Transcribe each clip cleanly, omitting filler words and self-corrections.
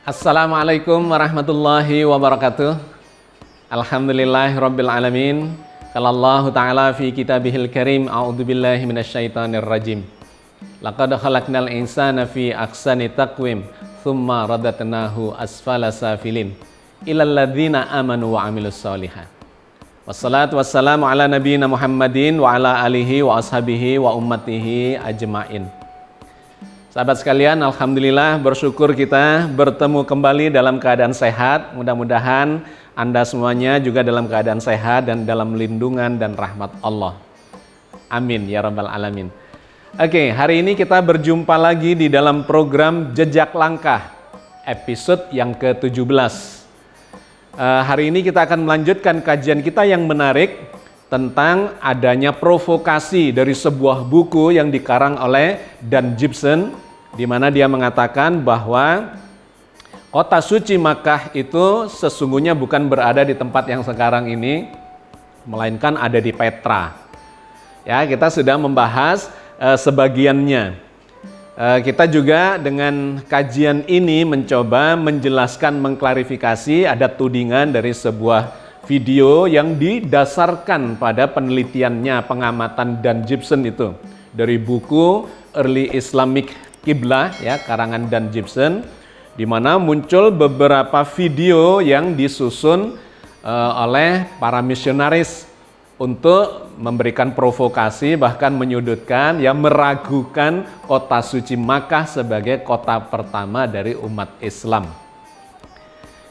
Assalamualaikum warahmatullahi wabarakatuh. Alhamdulillahirabbil alamin. Qala Allah Ta'ala fi kitabihil karim, a'udzubillahi minasyaitonir rajim. Laqad khalaqnal insana fi ahsani taqwim, tsumma radatnahu asfala safilin. Illal ladzina amanu wa 'amilus sholihat. Wassalatu wassalamu ala nabiyyina Muhammadin wa ala alihi wa ashabihi wa ummatihi ajmain. Sahabat sekalian, alhamdulillah bersyukur kita bertemu kembali dalam keadaan sehat. Mudah-mudahan Anda semuanya juga dalam keadaan sehat dan dalam lindungan dan rahmat Allah. Amin ya rabbal alamin. Oke, hari ini kita berjumpa lagi di dalam program Jejak Langkah, episode yang ke-17. Hari ini kita akan melanjutkan kajian kita yang menarik tentang adanya provokasi dari sebuah buku yang dikarang oleh Dan Gibson, di mana dia mengatakan bahwa kota suci Makkah itu sesungguhnya bukan berada di tempat yang sekarang ini, melainkan ada di Petra. Ya, kita sudah membahas sebagiannya. Kita juga dengan kajian ini mencoba menjelaskan, mengklarifikasi ada tudingan dari sebuah video yang didasarkan pada penelitiannya, pengamatan Dan Gibson itu dari buku Early Islamic Qiblah, ya, karangan Dan Gibson, di mana muncul beberapa video yang disusun oleh para misionaris untuk memberikan provokasi, bahkan menyudutkan, ya, meragukan kota suci Makkah sebagai kota pertama dari umat Islam.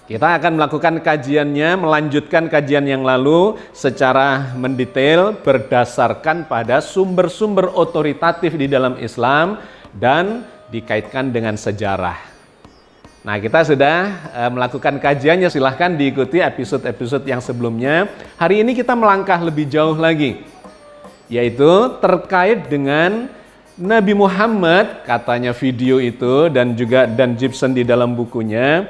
Kita akan melakukan kajiannya, melanjutkan kajian yang lalu secara mendetail berdasarkan pada sumber-sumber otoritatif di dalam Islam dan dikaitkan dengan sejarah. Nah, kita sudah melakukan kajiannya, silahkan diikuti episode-episode yang sebelumnya. Hari ini kita melangkah lebih jauh lagi, yaitu terkait dengan Nabi Muhammad, katanya video itu dan juga Dan Gibson di dalam bukunya,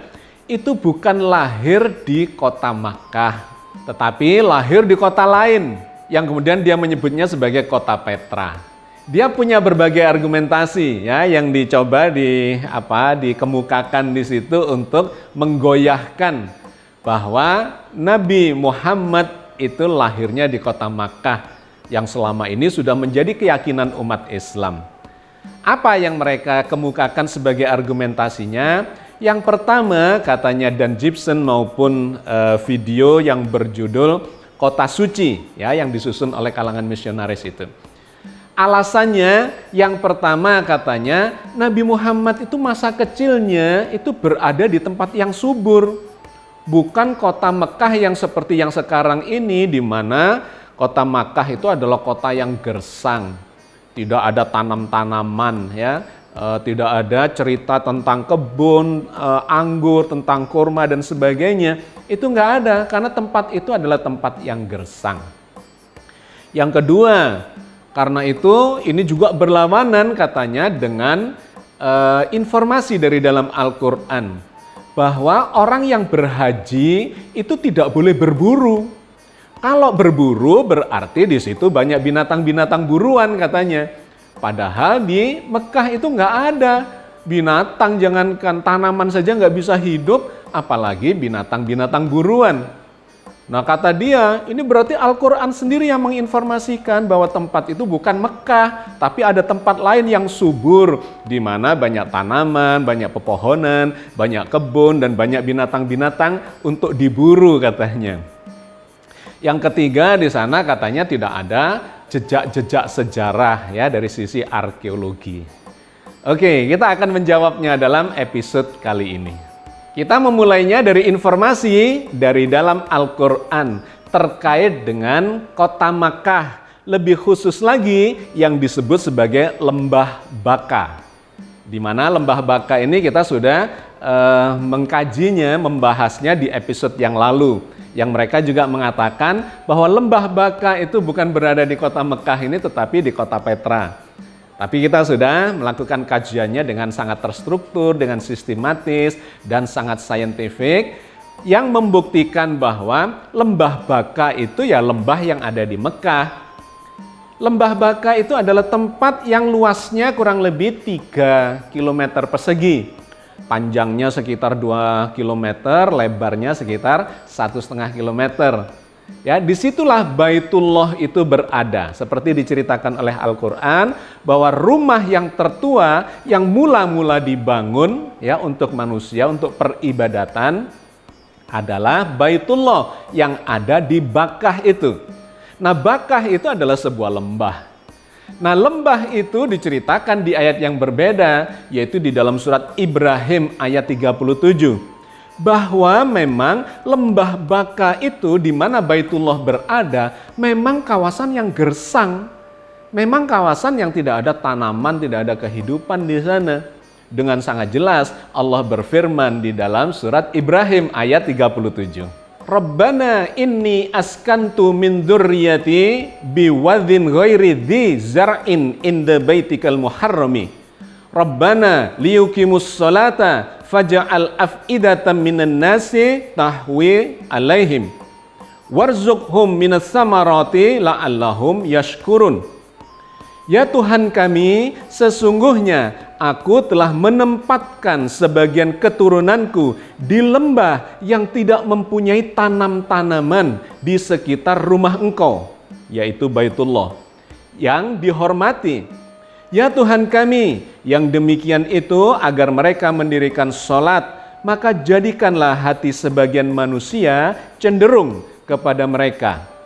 itu bukan lahir di kota Makkah, tetapi lahir di kota lain yang kemudian dia menyebutnya sebagai kota Petra. Dia punya berbagai argumentasi, ya, yang dicoba dikemukakan di situ untuk menggoyahkan bahwa Nabi Muhammad itu lahirnya di kota Makkah yang selama ini sudah menjadi keyakinan umat Islam. Apa yang mereka kemukakan sebagai argumentasinya? Yang pertama, katanya Dan Gibson maupun video yang berjudul Kota Suci, ya, yang disusun oleh kalangan misionaris itu. Alasannya yang pertama, katanya Nabi Muhammad itu masa kecilnya itu berada di tempat yang subur. Bukan kota Mekah yang seperti yang sekarang ini, di mana kota Makkah itu adalah kota yang gersang. Tidak ada tanam-tanaman, ya. Tidak ada cerita tentang kebun, anggur, tentang kurma dan sebagainya. Itu nggak ada, karena tempat itu adalah tempat yang gersang. Yang kedua, karena itu ini juga berlawanan katanya dengan informasi dari dalam Al-Quran, bahwa orang yang berhaji itu tidak boleh berburu. Kalau berburu berarti di situ banyak binatang-binatang buruan katanya. Padahal di Mekah itu nggak ada binatang, jangankan tanaman saja nggak bisa hidup, apalagi binatang-binatang buruan. Nah, kata dia, ini berarti Al-Quran sendiri yang menginformasikan bahwa tempat itu bukan Mekah, tapi ada tempat lain yang subur, di mana banyak tanaman, banyak pepohonan, banyak kebun, dan banyak binatang-binatang untuk diburu katanya. Yang ketiga, di sana katanya tidak ada jejak-jejak sejarah, ya, dari sisi arkeologi. Oke, kita akan menjawabnya dalam episode kali ini. Kita memulainya dari informasi dari dalam Al-Quran terkait dengan kota Makkah, lebih khusus lagi yang disebut sebagai Lembah Baka. Di mana Lembah Baka ini kita sudah mengkajinya, membahasnya di episode yang lalu. Yang mereka juga mengatakan bahwa Lembah Baka itu bukan berada di kota Mekah ini, tetapi di kota Petra. Tapi kita sudah melakukan kajiannya dengan sangat terstruktur, dengan sistematis, dan sangat saintifik, yang membuktikan bahwa Lembah Baka itu ya lembah yang ada di Mekah. Lembah Baka itu adalah tempat yang luasnya kurang lebih 3 km persegi. Panjangnya sekitar 2 km, lebarnya sekitar 1,5 km. Ya, disitulah Baitullah itu berada. Seperti diceritakan oleh Al-Quran, bahwa rumah yang tertua yang mula-mula dibangun ya untuk manusia, untuk peribadatan adalah Baitullah yang ada di Bakkah itu. Nah, Bakkah itu adalah sebuah lembah. Nah, lembah itu diceritakan di ayat yang berbeda, yaitu di dalam surat Ibrahim ayat 37. Bahwa memang lembah Bakkah itu di mana Baitullah berada, memang kawasan yang gersang. Memang kawasan yang tidak ada tanaman, tidak ada kehidupan di sana. Dengan sangat jelas Allah berfirman di dalam surat Ibrahim ayat 37. Rabbana inni askantu min dzurriyyati biwadhin ghairi dzi zar'in inda baitikal muharrami. Rabbana liyuqimus sholata faj'al af'idatan minan nasi tahwi alaihim warzuqhum minas samarati la'allahum yashkurun. Ya Tuhan kami, sesungguhnya aku telah menempatkan sebagian keturunanku di lembah yang tidak mempunyai tanam-tanaman di sekitar rumah Engkau, yaitu Baitullah, yang dihormati. Ya Tuhan kami, yang demikian itu agar mereka mendirikan sholat, maka jadikanlah hati sebagian manusia cenderung kepada mereka.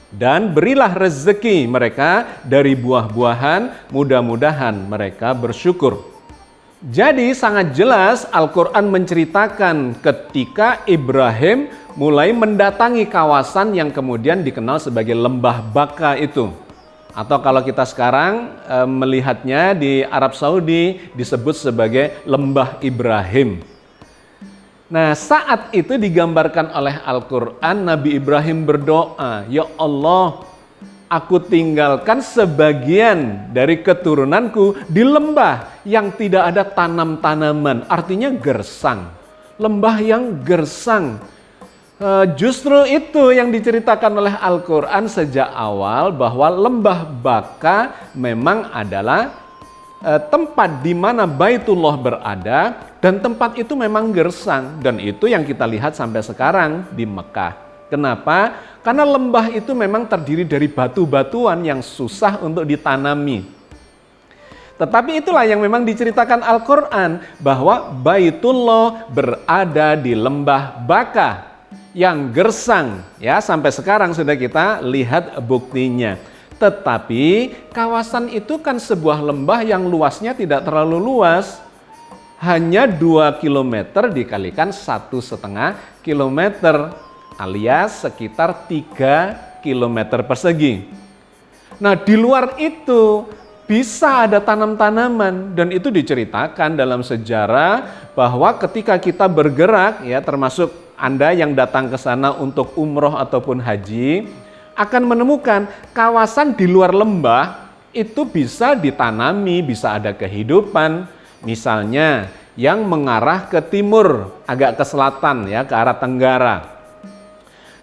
Dan berilah rezeki mereka dari buah-buahan, mudah-mudahan mereka bersyukur. Jadi sangat jelas Al-Quran menceritakan ketika Ibrahim mulai mendatangi kawasan yang kemudian dikenal sebagai lembah Bakkah itu. Atau kalau kita sekarang melihatnya di Arab Saudi disebut sebagai lembah Ibrahim. Nah, saat itu digambarkan oleh Al-Quran, Nabi Ibrahim berdoa, ya Allah, aku tinggalkan sebagian dari keturunanku di lembah yang tidak ada tanam-tanaman, artinya gersang. Lembah yang gersang. Justru itu yang diceritakan oleh Al-Quran sejak awal, bahwa lembah Bakkah memang adalah tempat di mana Baitullah berada, dan tempat itu memang gersang, dan itu yang kita lihat sampai sekarang di Mekah. Kenapa? Karena lembah itu memang terdiri dari batu-batuan yang susah untuk ditanami. Tetapi itulah yang memang diceritakan Al-Quran, bahwa Baitullah berada di lembah Bakkah yang gersang. Ya, sampai sekarang sudah kita lihat buktinya. Tetapi kawasan itu kan sebuah lembah yang luasnya tidak terlalu luas. Hanya 2 km dikalikan 1,5 km alias sekitar 3 km persegi. Nah, di luar itu bisa ada tanam-tanaman, dan itu diceritakan dalam sejarah bahwa ketika kita bergerak, ya termasuk Anda yang datang ke sana untuk umroh ataupun haji, akan menemukan kawasan di luar lembah itu bisa ditanami, bisa ada kehidupan. Misalnya yang mengarah ke timur, agak ke selatan ya, ke arah tenggara.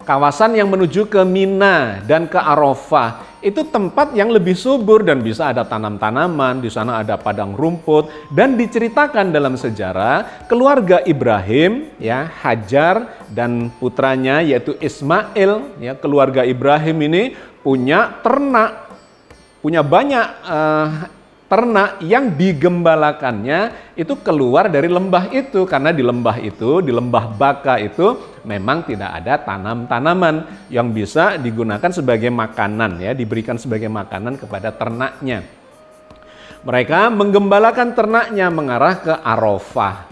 Kawasan yang menuju ke Mina dan ke Arafah itu tempat yang lebih subur dan bisa ada tanam-tanaman, di sana ada padang rumput, dan diceritakan dalam sejarah keluarga Ibrahim ya, Hajar dan putranya yaitu Ismail ya, keluarga Ibrahim ini punya ternak, punya banyak ternak yang digembalakannya itu keluar dari lembah itu, karena di lembah itu, di lembah Bakkah itu memang tidak ada tanam-tanaman yang bisa digunakan sebagai makanan ya, diberikan sebagai makanan kepada ternaknya. Mereka menggembalakan ternaknya mengarah ke Arafah.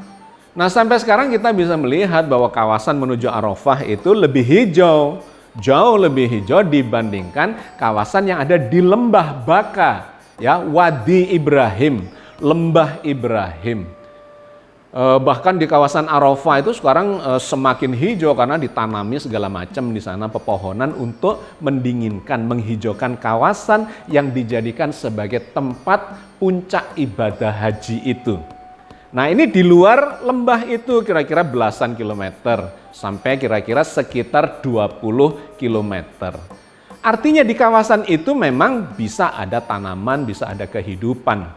Nah, sampai sekarang kita bisa melihat bahwa kawasan menuju Arafah itu lebih hijau, jauh lebih hijau dibandingkan kawasan yang ada di lembah Bakkah. Ya, Wadi Ibrahim, lembah Ibrahim. Bahkan di kawasan Arafah itu sekarang semakin hijau karena ditanami segala macam di sana pepohonan untuk mendinginkan, menghijaukan kawasan yang dijadikan sebagai tempat puncak ibadah haji itu. Nah, ini di luar lembah itu kira-kira belasan kilometer sampai kira-kira sekitar 20 kilometer. Artinya di kawasan itu memang bisa ada tanaman, bisa ada kehidupan.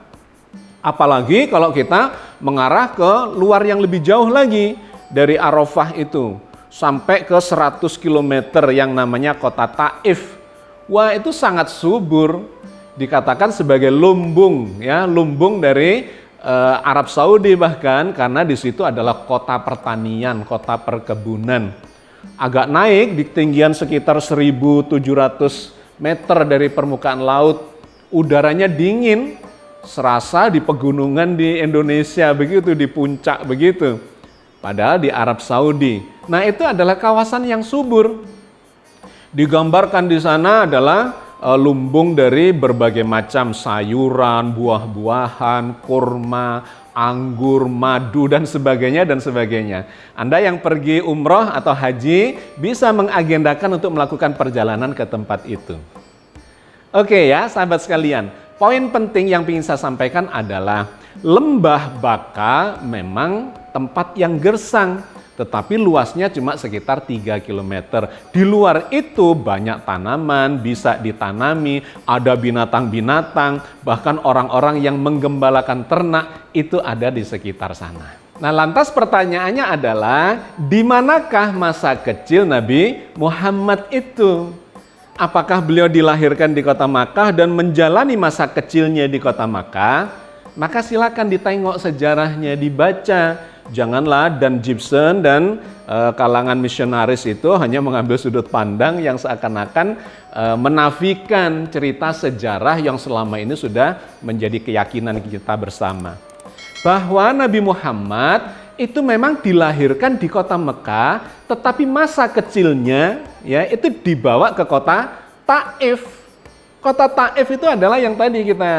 Apalagi kalau kita mengarah ke luar yang lebih jauh lagi dari Arafah itu, sampai ke 100 km yang namanya kota Taif. Wah, itu sangat subur, dikatakan sebagai lumbung, ya, lumbung dari Arab Saudi bahkan, karena di situ adalah kota pertanian, kota perkebunan. Agak naik di ketinggian sekitar 1.700 meter dari permukaan laut, udaranya dingin, serasa di pegunungan di Indonesia begitu, di puncak begitu. Padahal di Arab Saudi. Nah, itu adalah kawasan yang subur. Digambarkan di sana adalah lumbung dari berbagai macam sayuran, buah-buahan, kurma, anggur, madu, dan sebagainya, dan sebagainya. Anda yang pergi umroh atau haji bisa mengagendakan untuk melakukan perjalanan ke tempat itu. Oke ya, sahabat sekalian, poin penting yang ingin saya sampaikan adalah Lembah Baka memang tempat yang gersang, tetapi luasnya cuma sekitar 3 km. Di luar itu banyak tanaman, bisa ditanami, ada binatang-binatang, bahkan orang-orang yang menggembalakan ternak itu ada di sekitar sana. Nah, lantas pertanyaannya adalah, di manakah masa kecil Nabi Muhammad itu? Apakah beliau dilahirkan di kota Makkah dan menjalani masa kecilnya di kota Makkah? Maka silakan ditengok sejarahnya, dibaca. Janganlah Dan Gibson dan kalangan misionaris itu hanya mengambil sudut pandang yang seakan-akan menafikan cerita sejarah yang selama ini sudah menjadi keyakinan kita bersama. Bahwa Nabi Muhammad itu memang dilahirkan di kota Mekah, tetapi masa kecilnya ya itu dibawa ke kota Taif. Kota Taif itu adalah yang tadi kita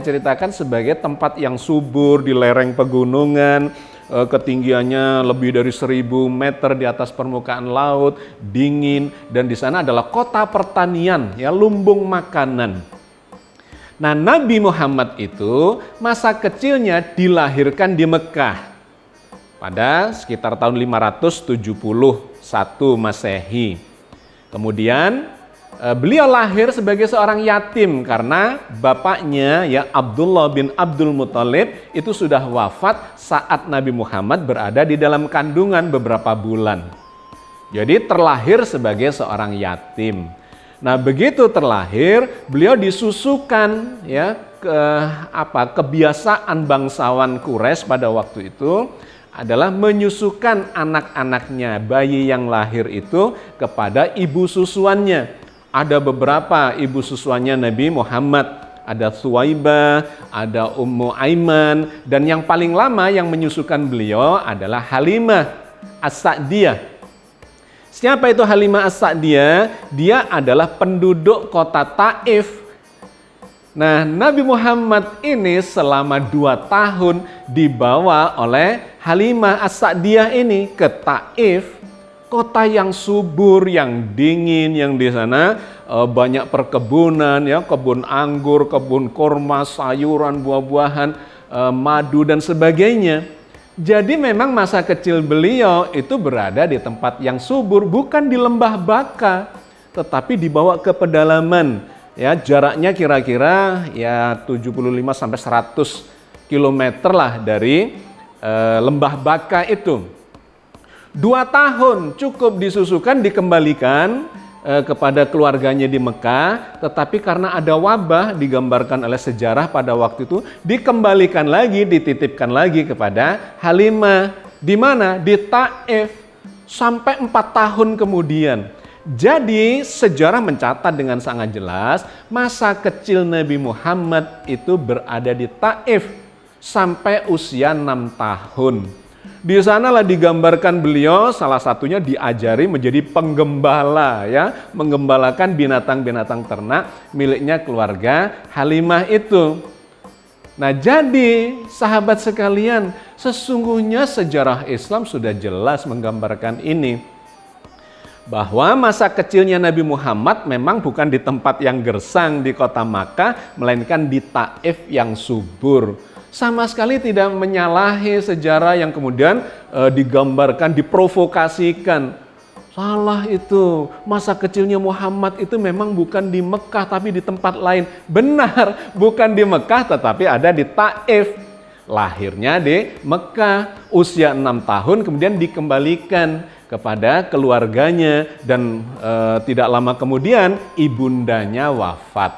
ceritakan sebagai tempat yang subur di lereng pegunungan, ketinggiannya lebih dari 1.000 meter di atas permukaan laut, dingin, dan di sana adalah kota pertanian, ya, lumbung makanan. Nah, Nabi Muhammad itu masa kecilnya dilahirkan di Mekah pada sekitar tahun 571 Masehi. Kemudian beliau lahir sebagai seorang yatim karena bapaknya, ya, Abdullah bin Abdul Muthalib itu sudah wafat saat Nabi Muhammad berada di dalam kandungan beberapa bulan. Jadi terlahir sebagai seorang yatim. Nah, begitu terlahir, beliau disusukan, ya, kebiasaan bangsawan Quraisy pada waktu itu adalah menyusukan anak-anaknya, bayi yang lahir itu kepada ibu susuannya. Ada beberapa ibu susuannya Nabi Muhammad, ada Suwaibah, ada Ummu Aiman, dan yang paling lama yang menyusukan beliau adalah Halimah As-Sa'diyah. Siapa itu Halimah As-Sa'diyah? Dia adalah penduduk kota Taif. Nah, Nabi Muhammad ini selama 2 tahun dibawa oleh Halimah As-Sa'diyah ini ke Taif, kota yang subur, yang dingin, yang di sana banyak perkebunan, ya, kebun anggur, kebun kurma, sayuran, buah-buahan, madu, dan sebagainya. Jadi memang masa kecil beliau itu berada di tempat yang subur, bukan di Lembah Baka, tetapi dibawa ke pedalaman. Ya, jaraknya kira-kira ya 75 sampai 100 km lah dari Lembah Baka itu. 2 tahun cukup disusukan, dikembalikan kepada keluarganya di Mekah, tetapi karena ada wabah digambarkan oleh sejarah pada waktu itu, dikembalikan lagi, dititipkan lagi kepada Halimah. Di mana? Di Taif, sampai 4 tahun kemudian. Jadi sejarah mencatat dengan sangat jelas masa kecil Nabi Muhammad itu berada di Taif sampai usia 6 tahun. Di sanalah digambarkan beliau salah satunya diajari menjadi penggembala, ya, menggembalakan binatang-binatang ternak miliknya keluarga Halimah itu. Nah, jadi sahabat sekalian, sesungguhnya sejarah Islam sudah jelas menggambarkan ini. Bahwa masa kecilnya Nabi Muhammad memang bukan di tempat yang gersang di kota Makkah, melainkan di Taif yang subur. Sama sekali tidak menyalahi sejarah yang kemudian digambarkan, diprovokasikan. Salah itu, masa kecilnya Muhammad itu memang bukan di Mekah tapi di tempat lain. Benar, bukan di Mekah tetapi ada di Taif. lahirnya di Mekah, usia 6 tahun kemudian dikembalikan kepada keluarganya dan tidak lama kemudian ibundanya wafat.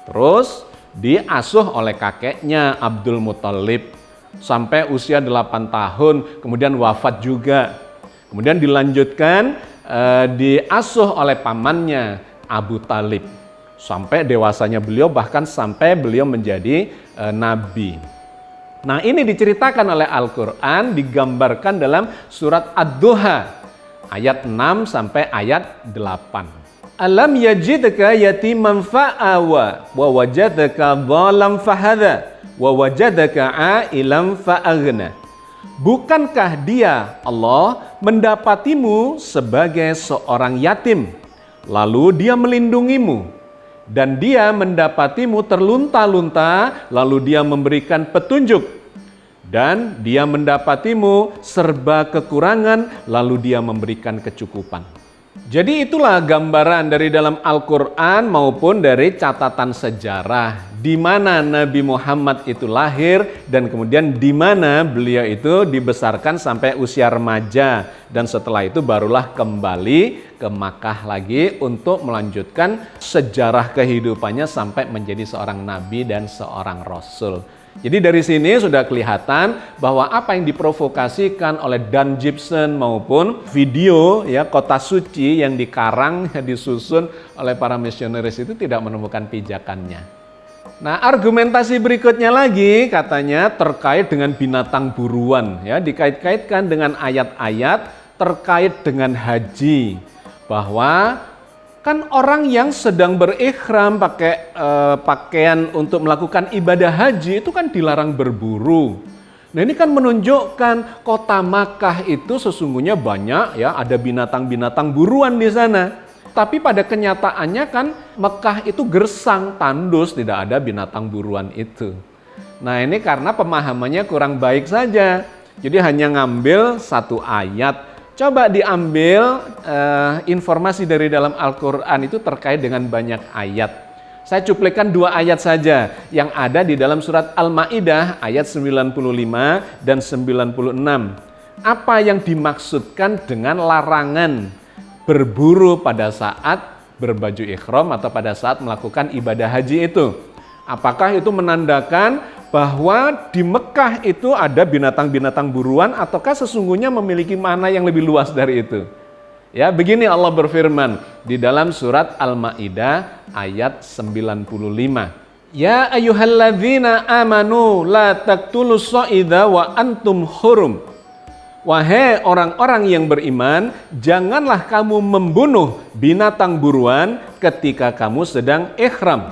Terus diasuh oleh kakeknya Abdul Muthalib sampai usia 8 tahun, kemudian wafat juga. Kemudian dilanjutkan diasuh oleh pamannya Abu Talib sampai dewasanya beliau, bahkan sampai beliau menjadi nabi. Nah, ini diceritakan oleh Al-Quran, digambarkan dalam surat Ad-Duha ayat 6 sampai ayat 8. Alam yajidka yatiman fa'awa wa wajadaka dhalam fahada wa wajadaka a'ilam fa'aghna. Bukankah dia, Allah, mendapatimu sebagai seorang yatim, lalu dia melindungimu, dan dia mendapatimu terlunta-lunta, lalu dia memberikan petunjuk, dan dia mendapatimu serba kekurangan, lalu dia memberikan kecukupan. Jadi itulah gambaran dari dalam Al-Quran maupun dari catatan sejarah di mana Nabi Muhammad itu lahir dan kemudian di mana beliau itu dibesarkan sampai usia remaja, dan setelah itu barulah kembali ke Makkah lagi untuk melanjutkan sejarah kehidupannya sampai menjadi seorang nabi dan seorang rasul. Jadi dari sini sudah kelihatan bahwa apa yang diprovokasikan oleh Dan Gibson maupun video ya kota suci yang dikarang, disusun oleh para misionaris itu tidak menemukan pijakannya. Nah, argumentasi berikutnya lagi katanya terkait dengan binatang buruan, ya, dikait-kaitkan dengan ayat-ayat terkait dengan haji, bahwa kan orang yang sedang berikhram pakai pakaian untuk melakukan ibadah haji itu kan dilarang berburu. Nah, ini kan menunjukkan kota Makkah itu sesungguhnya banyak ya, ada binatang-binatang buruan di sana. Tapi pada kenyataannya kan Mekah itu gersang, tandus, tidak ada binatang buruan itu. Nah, ini karena pemahamannya kurang baik saja. Jadi hanya ngambil satu ayat. Coba diambil informasi dari dalam Al-Quran itu terkait dengan banyak ayat. Saya cuplikan 2 ayat saja yang ada di dalam surat Al-Ma'idah ayat 95 dan 96. Apa yang dimaksudkan dengan larangan berburu pada saat berbaju ihram atau pada saat melakukan ibadah haji itu? Apakah itu menandakan bahwa di Mekah itu ada binatang-binatang buruan ataukah sesungguhnya memiliki makna yang lebih luas dari itu? Ya, begini Allah berfirman di dalam surat Al-Maidah ayat 95. Ya ayyuhalladzina amanu la taqtulus shaida wa antum hurum. Wahai orang-orang yang beriman, janganlah kamu membunuh binatang buruan ketika kamu sedang ihram.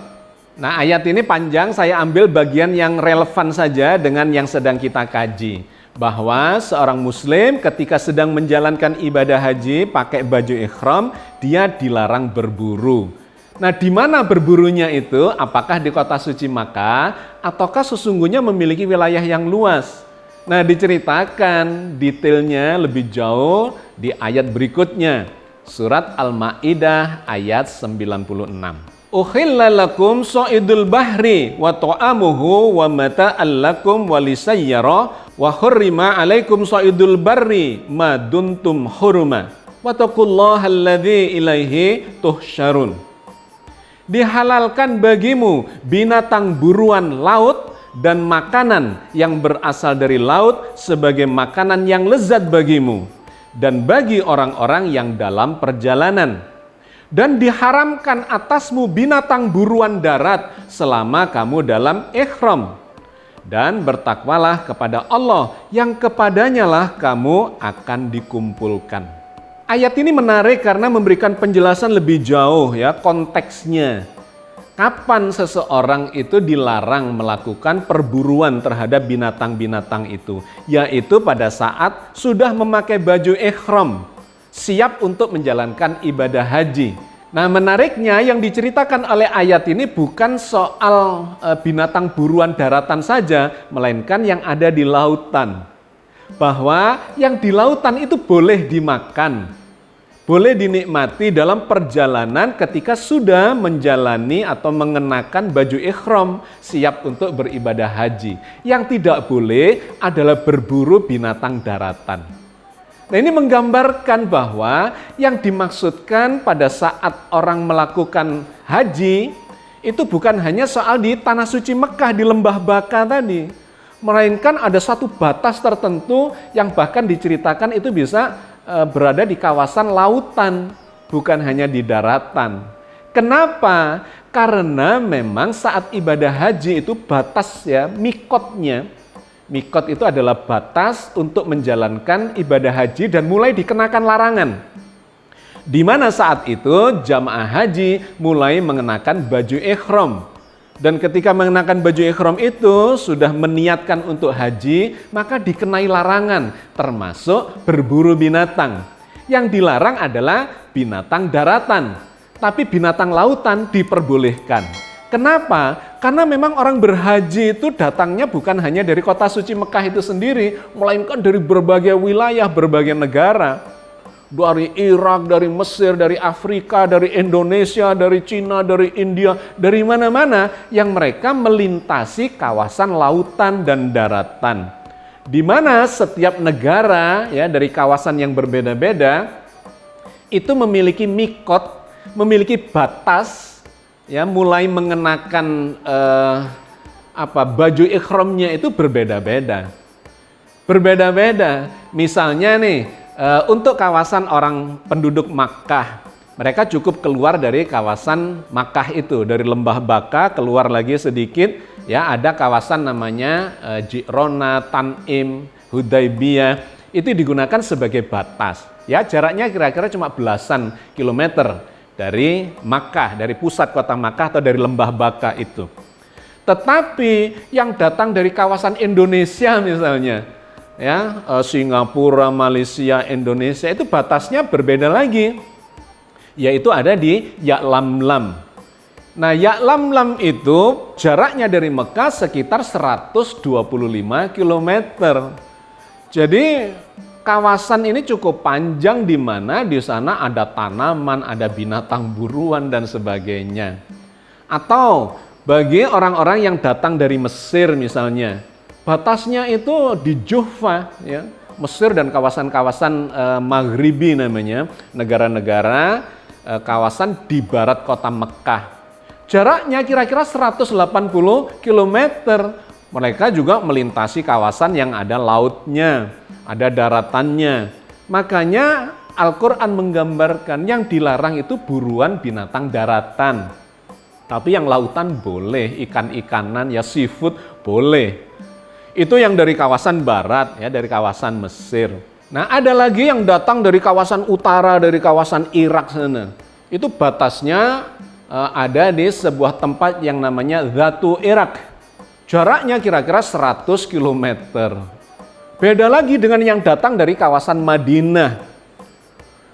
Nah, ayat ini panjang, saya ambil bagian yang relevan saja dengan yang sedang kita kaji. Bahwa seorang muslim ketika sedang menjalankan ibadah haji pakai baju ihram, dia dilarang berburu. Nah, di mana berburunya itu? Apakah di kota suci Makkah ataukah sesungguhnya memiliki wilayah yang luas? Nah, diceritakan detailnya lebih jauh di ayat berikutnya. Surat Al-Maidah ayat 96. Ukhilla lakum sha'idul bahri wa ta'amuhu wa mata'al lakum wa lisayyara wa hurrima alaikum sha'idul barri ma duntum huruma wa taqullaha alladzi ilaihi tuhsyarun. Dihalalkan bagimu binatang buruan laut dan makanan yang berasal dari laut sebagai makanan yang lezat bagimu dan bagi orang-orang yang dalam perjalanan. Dan diharamkan atasmu binatang buruan darat selama kamu dalam ihram. Dan bertakwalah kepada Allah yang kepadanya lah kamu akan dikumpulkan. Ayat ini menarik karena memberikan penjelasan lebih jauh ya konteksnya. Kapan seseorang itu dilarang melakukan perburuan terhadap binatang-binatang itu? Yaitu pada saat sudah memakai baju ihram, siap untuk menjalankan ibadah haji. Nah, menariknya yang diceritakan oleh ayat ini bukan soal binatang buruan daratan saja, melainkan yang ada di lautan. Bahwa yang di lautan itu boleh dimakan. boleh dinikmati dalam perjalanan ketika sudah menjalani atau mengenakan baju ihram siap untuk beribadah haji. Yang tidak boleh adalah berburu binatang daratan. Nah, ini menggambarkan bahwa yang dimaksudkan pada saat orang melakukan haji itu bukan hanya soal di tanah suci Mekah, di lembah Baka tadi, melainkan ada satu batas tertentu yang bahkan diceritakan itu bisa berada di kawasan lautan, bukan hanya di daratan. Kenapa? Karena memang saat ibadah haji itu batas ya, mikotnya. Mikot itu adalah batas untuk menjalankan ibadah haji dan mulai dikenakan larangan. Di mana saat itu jamaah haji mulai mengenakan baju ihram. Dan ketika mengenakan baju ihram itu sudah meniatkan untuk haji, maka dikenai larangan, termasuk berburu binatang. Yang dilarang adalah binatang daratan, tapi binatang lautan diperbolehkan. Kenapa? Karena memang orang berhaji itu datangnya bukan hanya dari kota suci Mekah itu sendiri, melainkan dari berbagai wilayah, berbagai negara. Dari Irak, dari Mesir, dari Afrika, dari Indonesia, dari Cina, dari India, dari mana-mana yang mereka melintasi kawasan lautan dan daratan. Di mana setiap negara ya dari kawasan yang berbeda-beda itu memiliki mikot, memiliki batas ya, mulai mengenakan baju ihramnya itu berbeda-beda. Berbeda-beda. Misalnya nih, untuk kawasan orang penduduk Makkah, mereka cukup keluar dari kawasan Makkah itu, dari lembah Baka keluar lagi sedikit, ya ada kawasan namanya Ji'rona, Tan'im, Hudaybiyah, itu digunakan sebagai batas. Ya jaraknya kira-kira cuma belasan kilometer dari Makkah, dari pusat kota Makkah atau dari lembah Baka itu. Tetapi yang datang dari kawasan Indonesia misalnya, ya Singapura, Malaysia, Indonesia itu batasnya berbeda lagi, yaitu ada di Ya'lamlam. Nah, Ya'lamlam itu jaraknya dari Mekah sekitar 125 km. Jadi kawasan ini cukup panjang di mana di sana ada tanaman, ada binatang buruan dan sebagainya. Atau bagi orang-orang yang datang dari Mesir misalnya, batasnya itu di Juhfa, ya, Mesir dan kawasan-kawasan Maghribi namanya, negara-negara kawasan di barat kota Mekah. Jaraknya kira-kira 180 km. Mereka juga melintasi kawasan yang ada lautnya, ada daratannya. Makanya Al-Quran menggambarkan yang dilarang itu buruan binatang daratan. Tapi yang lautan boleh, ikan-ikanan, ya seafood boleh. Itu yang dari kawasan barat, ya dari kawasan Mesir. Nah ada lagi yang datang dari kawasan utara, dari kawasan Irak sana. Itu batasnya ada di sebuah tempat yang namanya Zatu Irak. Jaraknya kira-kira 100 km. Beda lagi dengan yang datang dari kawasan Madinah.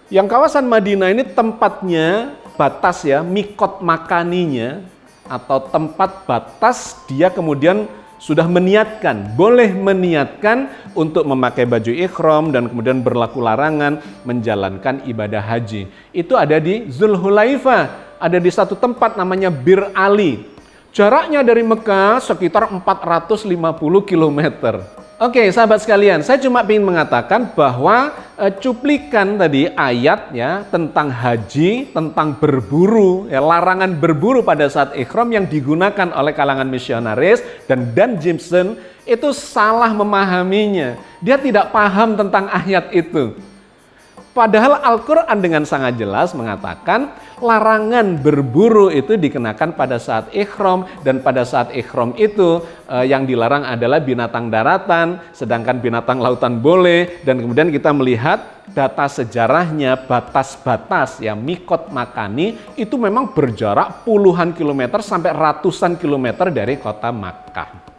Yang kawasan Madinah ini tempatnya batas ya, mikot makaninya atau tempat batas dia kemudian sudah meniatkan, boleh meniatkan untuk memakai baju ihram dan kemudian berlaku larangan menjalankan ibadah haji. Itu ada di Zulhulaifah, ada di satu tempat namanya Bir Ali. Jaraknya dari Mekah sekitar 450 km. Oke, sahabat sekalian, saya cuma ingin mengatakan bahwa cuplikan tadi ayat ya tentang haji, tentang berburu, ya, larangan berburu pada saat ihram yang digunakan oleh kalangan misionaris dan Dan Jimson itu salah memahaminya. Dia tidak paham tentang ayat itu. Padahal Al-Quran dengan sangat jelas mengatakan larangan berburu itu dikenakan pada saat ihram, dan pada saat ihram itu yang dilarang adalah binatang daratan, sedangkan binatang lautan boleh. Dan kemudian kita melihat data sejarahnya, batas-batas ya mikot makani itu memang berjarak puluhan kilometer sampai ratusan kilometer dari kota Makkah.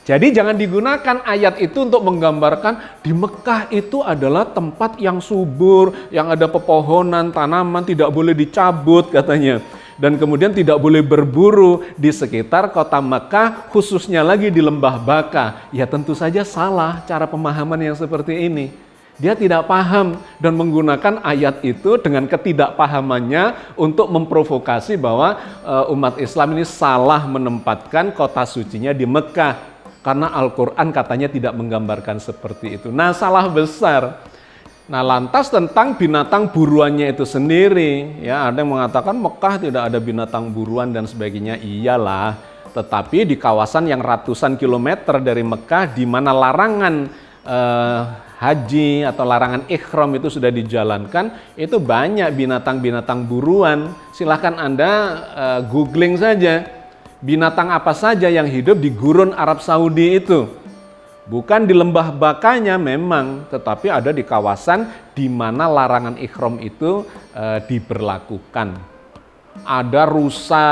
Jadi jangan digunakan ayat itu untuk menggambarkan di Mekah itu adalah tempat yang subur, yang ada pepohonan, tanaman, tidak boleh dicabut katanya. Dan kemudian tidak boleh berburu di sekitar kota Mekah, khususnya lagi di lembah Baka. Ya tentu saja salah cara pemahaman yang seperti ini. Dia tidak paham dan menggunakan ayat itu dengan ketidakpahamannya untuk memprovokasi bahwa umat Islam ini salah menempatkan kota sucinya di Mekah. Karena Al-Quran katanya tidak menggambarkan seperti itu. Nah, salah besar. Nah, lantas tentang binatang buruannya itu sendiri, ya ada yang mengatakan Mekah tidak ada binatang buruan dan sebagainya. Iyalah, tetapi di kawasan yang ratusan kilometer dari Mekah, di mana larangan haji atau larangan ihram itu sudah dijalankan, itu banyak binatang-binatang buruan. Silahkan Anda googling saja, binatang apa saja yang hidup di gurun Arab Saudi itu. Bukan di lembah Bakanya memang, tetapi ada di kawasan di mana larangan ihram itu diberlakukan. Ada rusa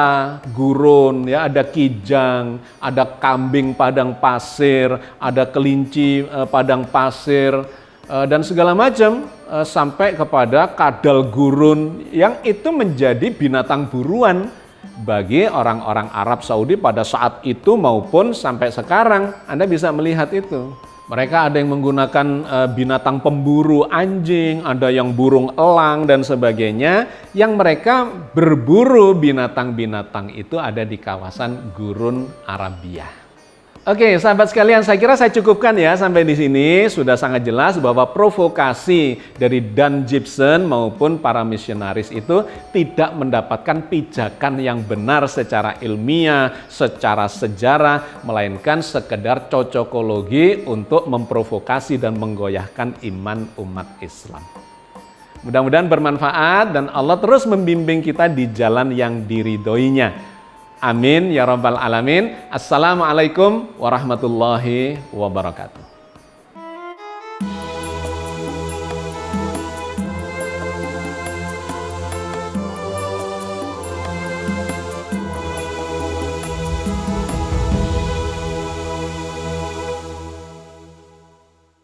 gurun, ya, ada kijang, ada kambing padang pasir, ada kelinci padang pasir, dan segala macam, sampai kepada kadal gurun yang itu menjadi binatang buruan bagi orang-orang Arab Saudi pada saat itu maupun sampai sekarang. Anda bisa melihat itu. Mereka ada yang menggunakan binatang pemburu anjing, ada yang burung elang dan sebagainya, yang mereka berburu binatang-binatang itu ada di kawasan Gurun Arabia. Oke, sahabat sekalian, saya kira saya cukupkan ya sampai di sini. Sudah sangat jelas bahwa provokasi dari Dan Gibson maupun para misionaris itu tidak mendapatkan pijakan yang benar secara ilmiah, secara sejarah, melainkan sekedar cocokologi untuk memprovokasi dan menggoyahkan iman umat Islam. Mudah-mudahan bermanfaat dan Allah terus membimbing kita di jalan yang diridhoinya. Amin ya rabbal alamin. Assalamualaikum warahmatullahi wabarakatuh.